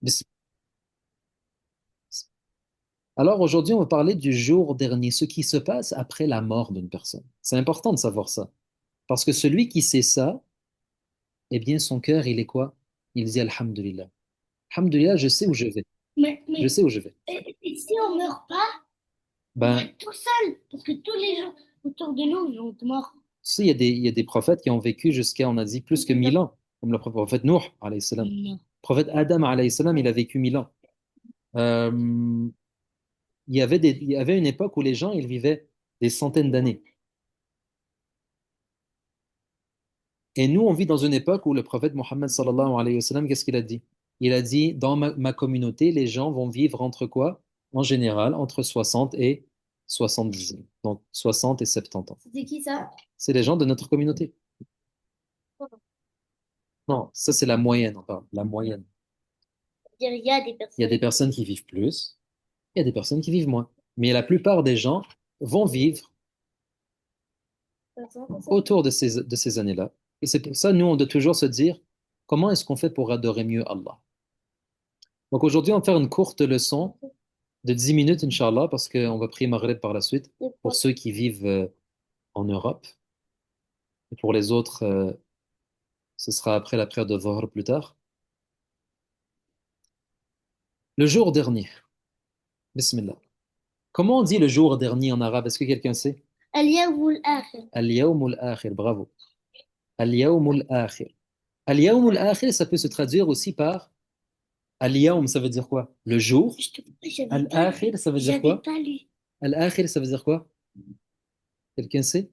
Bis- Alors aujourd'hui, on va parler du jour dernier, ce qui se passe après la mort d'une personne. C'est important de savoir ça. Parce que celui qui sait ça, eh bien, son cœur, il est quoi? Il dit Alhamdulillah. Alhamdulillah, je sais où je vais. Je sais où je vais. Et si on meurt pas, on va Ben, être tout seul, parce que tous les gens autour de nous ils vont être morts. tu sais, il y a des prophètes qui ont vécu jusqu'à, on a dit, plus que 1000 ans, comme le prophète Nuh, alayhi salam. Le Non. prophète Adam, alayhi salam, il a vécu 1000 ans. Euh, il y avait une époque où les gens, ils vivaient des centaines d'années. Et nous, on vit dans une époque où le prophète Mohammed sallallahu alayhi wa sallam, qu'est-ce qu'il a dit? Il a dit, dans ma communauté, les gens vont vivre entre quoi? En général, entre 60 et 70 ans. Donc, 60 et 70 ans. C'était qui ça? C'est les gens de notre communauté. Non, ça, c'est la moyenne, on parle. La moyenne. Il y a des Il y a personnes. des personnes qui vivent plus, il y a des personnes qui vivent moins. Mais la plupart des gens vont vivre autour de ces années-là. Et c'est pour ça, nous, on doit toujours se dire, comment est-ce qu'on fait pour adorer mieux Allah? Donc aujourd'hui, on va faire une courte leçon de 10 minutes, Inch'Allah, parce qu'on va prier Maghreb par la suite, pour ceux qui vivent en Europe. Et pour les autres, ce sera après la prière de Dhuhr plus tard. Le jour dernier, Bismillah. Comment on dit le jour dernier en arabe? Est-ce que quelqu'un sait? اليوم الآخر. Al-yawmul akhir, bravo. Al-yawmul akhir. Al-yawmul akhir, ça peut se traduire aussi par Al-yawm, ça veut dire quoi? Le jour. J'avais pas lu. Al-akhir, ça veut dire J'avais quoi? pas lu. Al-akhir, ça veut dire quoi? Quelqu'un sait?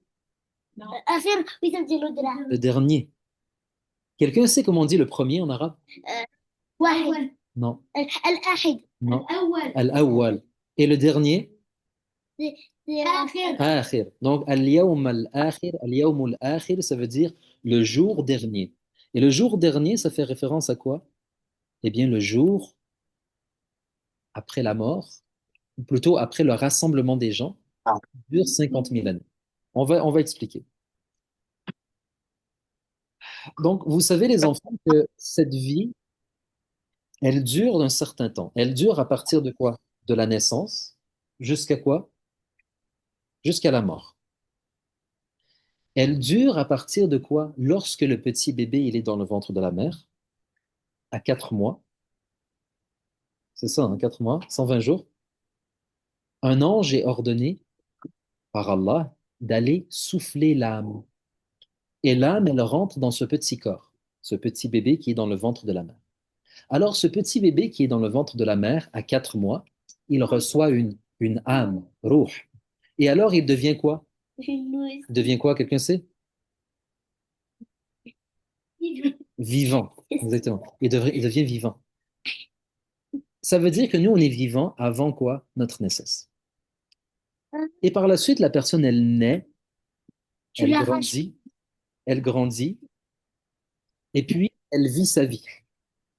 آخر. Oui, ça veut dire l'au-delà. Le dernier. Quelqu'un sait comment on dit le premier en arabe? واحد. Non. الآحد. Non. الأول. Al-awwal. Et le dernier? آخر. Akhir. Donc, al-yawm al-akhir, al-yawm al-akhir, ça veut dire le jour dernier. Et le jour dernier, ça fait référence à quoi? Eh bien, le jour après la mort, ou plutôt après le rassemblement des gens, qui dure 50 000 années. On va expliquer. Donc, vous savez, les enfants, que cette vie, elle dure d'un certain temps. Elle dure à partir de quoi? De la naissance jusqu'à quoi? Jusqu'à la mort. Elle dure à partir de quoi? Lorsque le petit bébé, il est dans le ventre de la mère, à 4 mois. C'est ça, hein, 4 mois, 120 jours. Un ange est ordonné par Allah d'aller souffler l'âme. Et l'âme, elle rentre dans ce petit corps, ce petit bébé qui est dans le ventre de la mère. Alors, ce petit bébé qui est dans le ventre de la mère, à 4 mois, il reçoit une âme, ruh. Et alors, il devient quoi? Louis. Il devient quoi? Quelqu'un sait? Vivant. Exactement. Il devient vivant. Ça veut dire que nous, on est vivant avant quoi? Notre naissance. Et par la suite, la personne, elle naît, Tu elle l'arraches. grandit, elle grandit, et puis elle vit sa vie.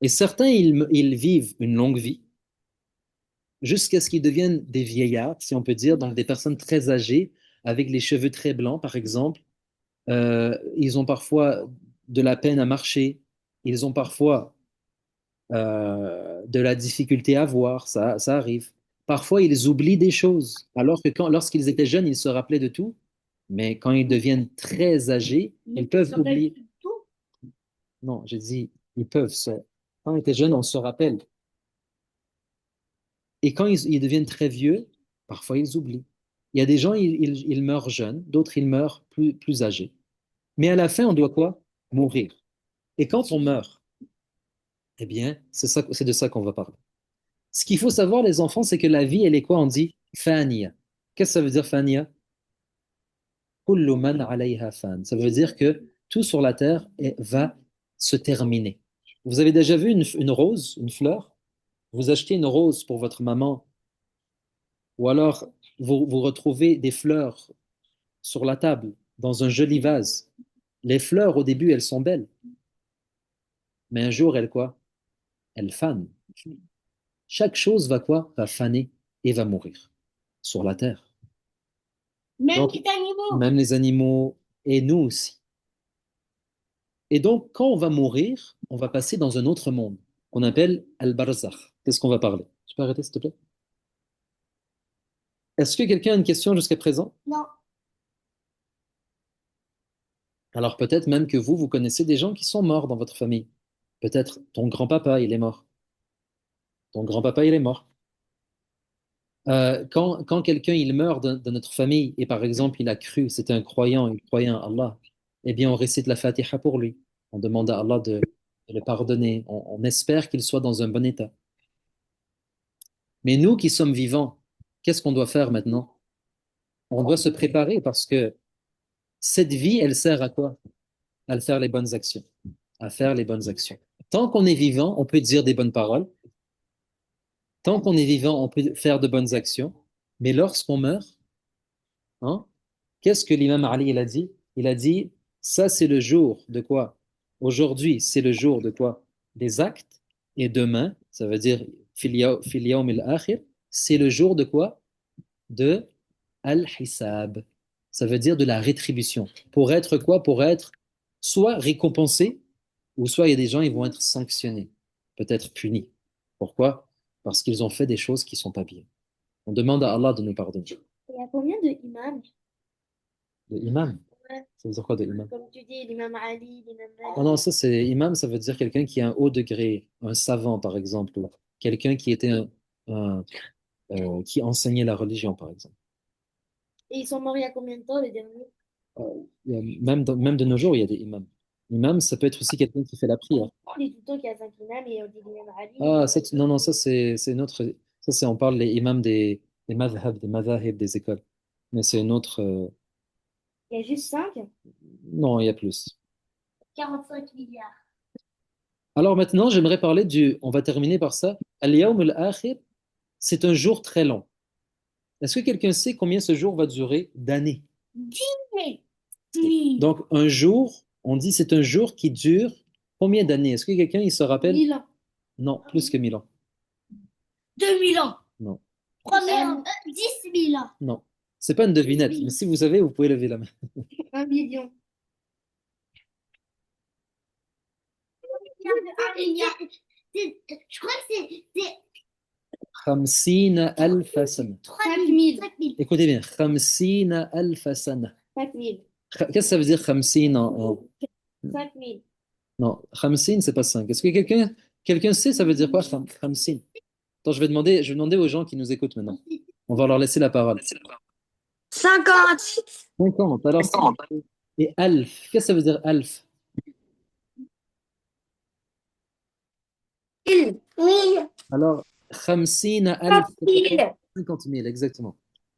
Et certains, ils vivent une longue vie jusqu'à ce qu'ils deviennent des vieillards, si on peut dire, donc des personnes très âgées, avec les cheveux très blancs, par exemple. Ils ont parfois de la peine à marcher, ils ont parfois de la difficulté à voir, ça arrive. Parfois, ils oublient des choses, alors que lorsqu'ils étaient jeunes, ils se rappelaient de tout, mais quand ils deviennent très âgés, ils peuvent oublier. Non, j'ai dit, ils peuvent se... Quand on était jeune, on se rappelle. Et quand ils deviennent très vieux, parfois ils oublient. Il y a des gens, ils meurent jeunes, d'autres, ils meurent plus âgés. Mais à la fin, on doit quoi? Mourir. Et quand on meurt, eh bien, c'est de ça qu'on va parler. Ce qu'il faut savoir, les enfants, c'est que la vie, elle est quoi? On dit fania. Qu'est-ce que ça veut dire fania? Kullu man alayha fan. Ça veut dire que tout sur la terre va se terminer. Vous avez déjà vu une rose, une fleur? Vous achetez une rose pour votre maman, ou alors vous retrouvez des fleurs sur la table, dans un joli vase. Les fleurs, au début, elles sont belles, mais un jour, elles quoi? Elles fanent. Chaque chose va quoi? Va faner et va mourir sur la terre. Même Donc, les animaux. même les animaux et nous aussi. Et donc, quand on va mourir, on va passer dans un autre monde. qu'on appelle Al-Barzakh. Qu'est-ce qu'on va parler? Tu peux arrêter, s'il te plaît? Est-ce que quelqu'un a une question jusqu'à présent? Non. Alors peut-être même que vous connaissez des gens qui sont morts dans votre famille. Peut-être ton grand-papa, il est mort. Ton grand-papa, il est mort. Quand quelqu'un il meurt de notre famille et par exemple il a cru, c'était un croyant, il croyait en Allah, eh bien on récite la Fatiha pour lui. On demande à Allah de le pardonner. On espère qu'il soit dans un bon état. Mais nous qui sommes vivants, qu'est-ce qu'on doit faire maintenant? On doit se préparer parce que cette vie, elle sert à quoi? À faire les bonnes actions. À faire les bonnes actions. Tant qu'on est vivant, on peut dire des bonnes paroles. Tant qu'on est vivant, on peut faire de bonnes actions. Mais lorsqu'on meurt, hein, qu'est-ce que l'imam Ali il a dit? Il a dit, ça c'est le jour de quoi? Aujourd'hui, c'est le jour de quoi? Des actes. Et demain, ça veut dire fil yawm al-akhir, c'est le jour de quoi? De al-hisab. Ça veut dire de la rétribution. Pour être quoi? Pour être soit récompensé, ou soit il y a des gens, ils vont être sanctionnés, peut-être punis. Pourquoi? Parce qu'ils ont fait des choses qui ne sont pas bien. On demande à Allah de nous pardonner. Il y a combien de imams? De imam, Ouais. ça veut dire quoi de imam? Comme tu dis, l'imam Ali, l'imam Oh Malik. non, ça c'est imam, ça veut dire quelqu'un qui a un haut degré, un savant par exemple, ou quelqu'un qui était un- qui enseignait la religion par exemple. Et ils sont morts il y a combien de temps, les derniers? Même de nos jours, il y a des imams. Imam, ça peut être aussi quelqu'un qui fait la prière. On dit tout le temps qu'il y a 5 imams et on dit l'imam Ali. Ah, ça, non, non, ça c'est une autre. Ça c'est on parle les imams des madhab, des madhahib, des écoles. Mais c'est une autre. Il y a juste 5. Non, il y a plus. 45 milliards. Alors maintenant, j'aimerais parler du. On va terminer par ça. Al-Yawm al-Akhir, c'est un jour très long. Est-ce que quelqu'un sait combien ce jour va durer d'années? 10 000. 10 Donc, un jour, on dit c'est un jour qui dure combien d'années? Est-ce que quelqu'un il se rappelle? 000 ans. Non, plus que 1000 ans. 2 000 ans. Non, 3 000 ans. 10 000 ans. non. C'est pas une devinette, mais si vous savez, vous pouvez lever la main. 1 million. Je crois que c'est 50 ألف سنة. 5 000. 5 000. Écoutez bien, 50 ألف سنة. 5 000. Qu'est-ce que ça veut dire 50 5 000. Non, 50, c'est pas 5. Est-ce que quelqu'un sait ça veut dire quoi 50? Attends, je vais demander aux gens qui nous écoutent maintenant. On va leur laisser la parole. 50. 50. Alors, et alf, qu'est-ce que ça veut dire alf? 1000. Alors, 50 alf, 1000. 50 000, exactement.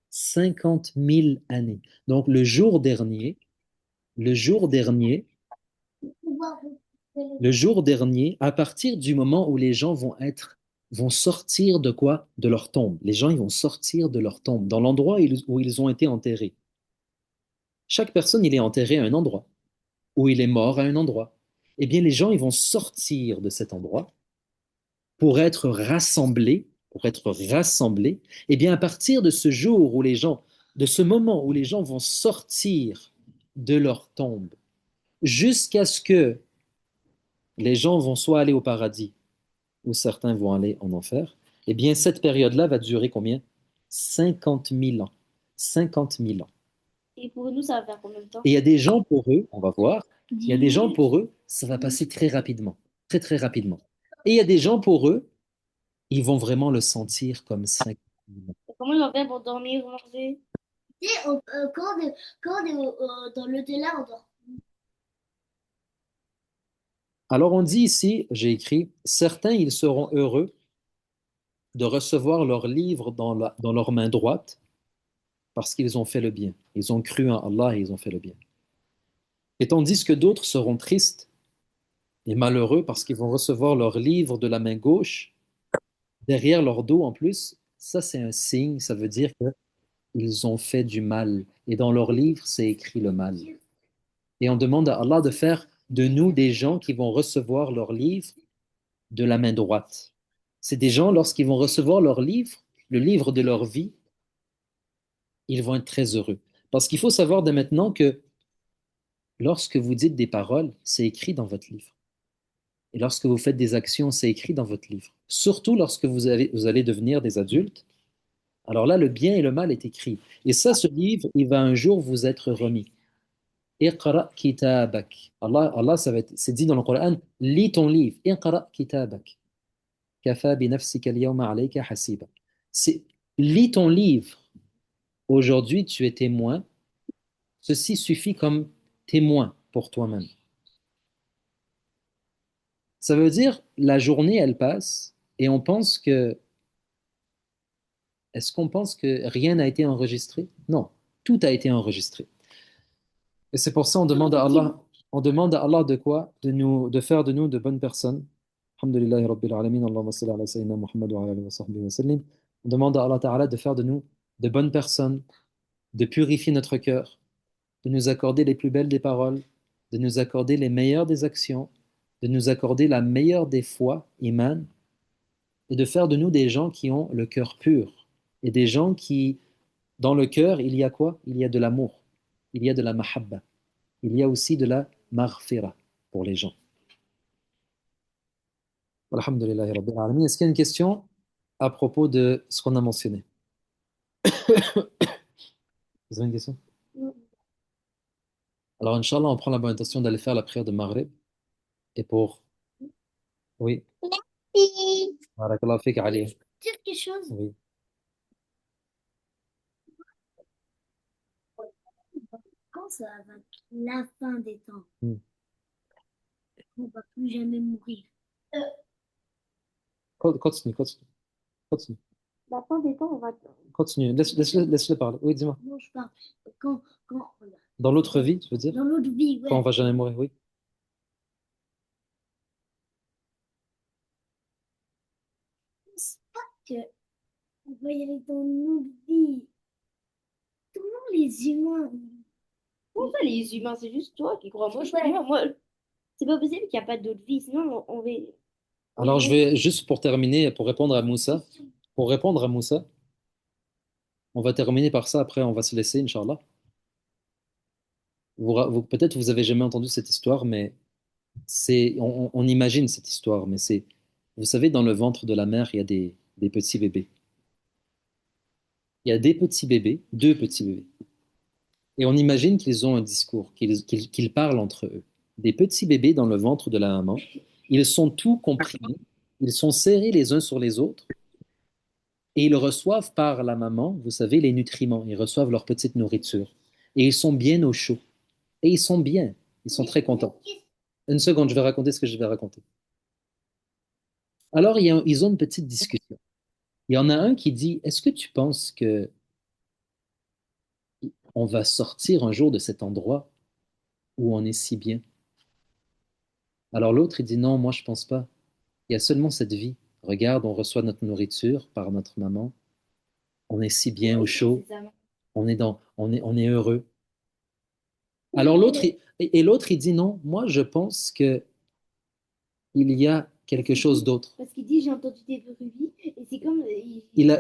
50 000 années. Donc, le jour dernier, à partir du moment où les gens vont sortir de quoi? De leur tombe. Les gens, ils vont sortir de leur tombe, dans l'endroit où ils ont été enterrés. Chaque personne, il est enterré à un endroit, ou il est mort à un endroit. Eh bien, les gens, ils vont sortir de cet endroit pour être rassemblés, eh bien, à partir de ce jour où de ce moment où les gens vont sortir de leur tombe, jusqu'à ce que les gens vont soit aller au paradis, ou certains vont aller en enfer, eh bien, cette période-là va durer combien? 50 000 ans. 50 000 ans. Et pour nous, ça va faire combien de temps? Et il y a des gens pour eux, on va voir, il y a des gens pour eux, ça va passer très rapidement, très très rapidement. Et il y a des gens pour eux, ils vont vraiment le sentir comme 50 000 ans. Comment ils vont faire pour dormir ou manger? Tu sais, quand on est dans l'au-delà, on dort. Alors on dit ici, j'ai écrit, certains, ils seront heureux de recevoir leur livre dans leur main droite parce qu'ils ont fait le bien. Ils ont cru en Allah et ils ont fait le bien. Et tandis que d'autres seront tristes et malheureux parce qu'ils vont recevoir leur livre de la main gauche, derrière leur dos en plus. Ça, c'est un signe, ça veut dire qu'ils ont fait du mal. Et dans leur livre, c'est écrit le mal. Et on demande à Allah de faire de nous des gens qui vont recevoir leur livre de la main droite. C'est des gens, lorsqu'ils vont recevoir leur livre, le livre de leur vie, ils vont être très heureux. Parce qu'il faut savoir dès maintenant que lorsque vous dites des paroles, c'est écrit dans votre livre. Et lorsque vous faites des actions, c'est écrit dans votre livre. Surtout lorsque vous allez devenir des adultes. Alors là, le bien et le mal est écrit. Et ça, ce livre, il va un jour vous être remis. Iqra kitabak. Allah, c'est dit dans le Coran, lis ton livre. Iqra kitabak. Kafa bi nafsika al-yawma alayka hasiba. C'est, lis ton livre. Aujourd'hui, tu es témoin. Ceci suffit comme témoin pour toi-même. Ça veut dire, la journée, elle passe et on pense que, est-ce qu'on pense que rien n'a été enregistré? Non, tout a été enregistré. Et c'est pour ça on demande à Allah de quoi? De faire de nous de bonnes personnes. Alhamdulillahi Rabbil Alamin, Allahumma salli ala Sayyidina Muhammad wa ala alihi wa sahbihi wa sallim. On demande à Allah Ta'ala de faire de nous de bonnes personnes, de purifier notre cœur, de nous accorder les plus belles des paroles, de nous accorder les meilleures des actions, de nous accorder la meilleure des foi, iman, et de faire de nous des gens qui ont le cœur pur, et des gens qui, dans le cœur, il y a quoi? Il y a de l'amour, il y a de la mahabba, il y a aussi de la maghfira pour les gens. Alhamdulillahi Rabbil Alamin. Est-ce qu'il y a une question à propos de ce qu'on a mentionné? Vous avez une question? Alors, Inch'Allah, on prend la bonne intention d'aller faire la prière de Maghrib. Et pour... Oui. Merci. Barakallahu fik, Ali. Dire quelque chose. Oui. Quand ça va être la fin des temps, Hmm. on va plus jamais mourir. Euh, Continue, continue, continue. la fin des temps, on va. Continue. Laisse-le parler. Oui, dis-moi. Non, je parle. Quand, regarde, Dans l'autre vie, tu veux dire? dans l'autre vie, Quand on ouais. va jamais mourir, oui. Je pense pas que on va y aller dans l'autre vie. Tout le monde, les humains. Comment ça, les humains? C'est juste toi qui crois. Moi, je crois. Moi, c'est pas possible qu'il n'y a pas d'autre vie. Sinon, on va. Alors, je vais juste pour terminer, pour répondre à Moussa. Pour répondre à Moussa, on va terminer par ça. Après, on va se laisser, Inch'Allah. Peut-être vous avez jamais entendu cette histoire, mais on imagine cette histoire, mais vous savez, dans le ventre de la mère, il y a des petits bébés. Il y a des petits bébés, deux petits bébés. Et on imagine qu'ils ont un discours, qu'ils parlent entre eux. Des petits bébés dans le ventre de la maman. Ils sont tout comprimés. Ils sont serrés les uns sur les autres. Et ils reçoivent par la maman, vous savez, les nutriments. Ils reçoivent leur petite nourriture. Et ils sont bien au chaud. Et ils sont bien. Ils sont très contents. Une seconde, je vais raconter ce que je vais raconter. Alors, ils ont une petite discussion. Il y en a un qui dit, est-ce que tu penses que on va sortir un jour de cet endroit où on est si bien? Alors l'autre, il dit, non, moi, je pense pas. Il y a seulement cette vie. Regarde, on reçoit notre nourriture par notre maman. On est si bien au chaud. On est heureux. Alors l'autre, il dit, non, moi, je pense que il y a quelque chose d'autre. Parce qu'il dit, j'ai entendu des bruits, et c'est comme. Il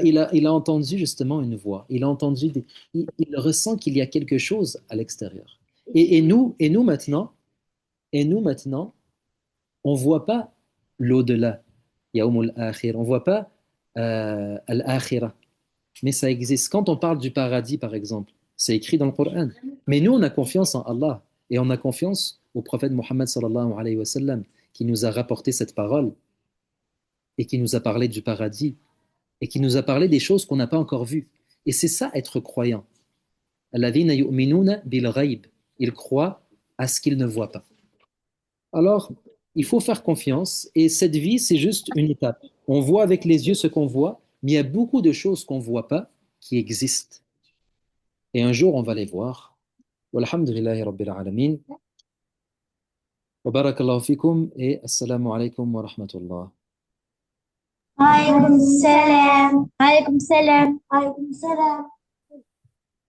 a entendu justement une voix. Il a entendu il ressent qu'il y a quelque chose à l'extérieur. Et nous maintenant, on voit pas l'au-delà. Yaoumul akhir. On voit pas al-akhirah. Mais ça existe. Quand on parle du paradis, par exemple, c'est écrit dans le Coran. Mais nous, on a confiance en Allah et on a confiance au prophète Mohammed sallallahu alayhi wa sallam qui nous a rapporté cette parole et qui nous a parlé du paradis et qui nous a parlé des choses qu'on n'a pas encore vues. Et c'est ça être croyant. Alladhina yu'minuna bil ghaib. Ils croient à ce qu'ils ne voient pas. Alors, il faut faire confiance et cette vie, c'est juste une étape. On voit avec les yeux ce qu'on voit, mais il y a beaucoup de choses qu'on ne voit pas qui existent. Et un jour, on va les voir. Walhamdulillahi Rabbil Alamin. Wa barakallahu fikum et assalamu alaikum wa rahmatullah. عليكم السلام عليكم السلام عليكم السلام